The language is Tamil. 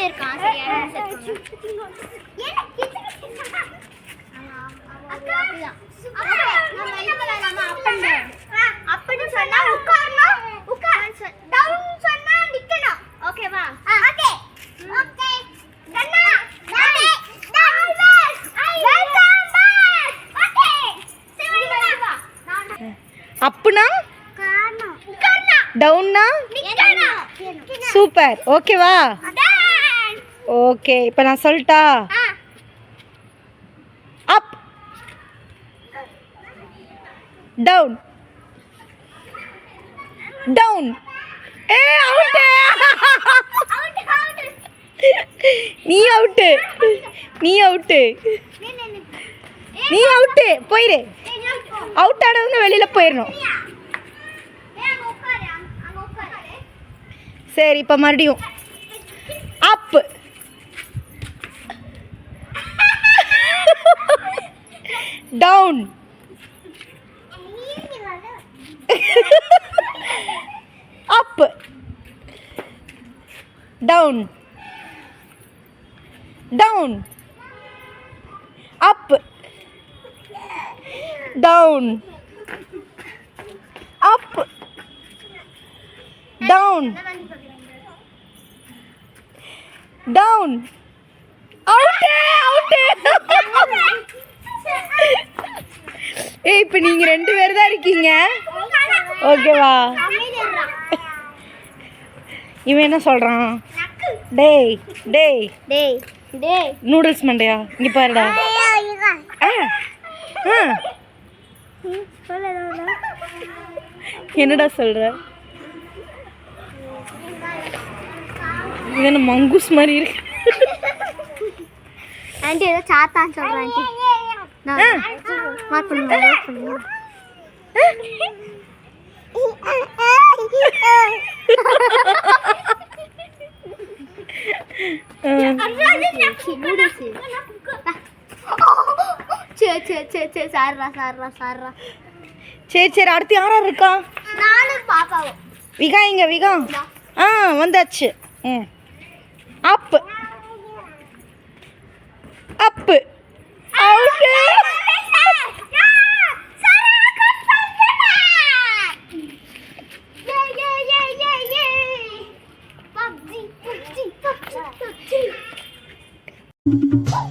இருக்கான் சரியா அப்படி சொன்னா உட்காரணும் டவுன் சொன்னா நிக்கணும் ஓகேவா ஓகே ஓகே கண்ணா அப்புனா டவுன்னா சூப்பர் ஓகேவா ஓகே இப்போ நான் சொல்லட்டா அப் டவுன் டவுன் ஏ அவுட் நீ அவுட்டு நீ அவுட்டு நீ அவுட்டு போயிரு அவுட் ஆனவங்க வெளியில போயிடணும் சரி இப்போ மறுபடியும் up down up down down up down up down down out out ஏய் இப்போ நீங்க ரெண்டு பேர் தான் இருக்கீங்க ஓகேவா இவன் என்ன சொல்றான் டேய் டேய் டேய் டேய் நூடுல்ஸ் மண்டையா இங்க பாருடா என்னடா சொல்ற இது மங்கூஸ் மாதிரி இருக்கு ஆண்டி ஏதோ சாத்தான் சொல்றேன் ஆண்டி மார்க் பண்ணுங்க சரி சரி அடுத்து யாரா இருக்கா நானும் பாப்பாவும் விகா இங்க விகா வந்தாச்சு அப் அப் அவுட் PUBG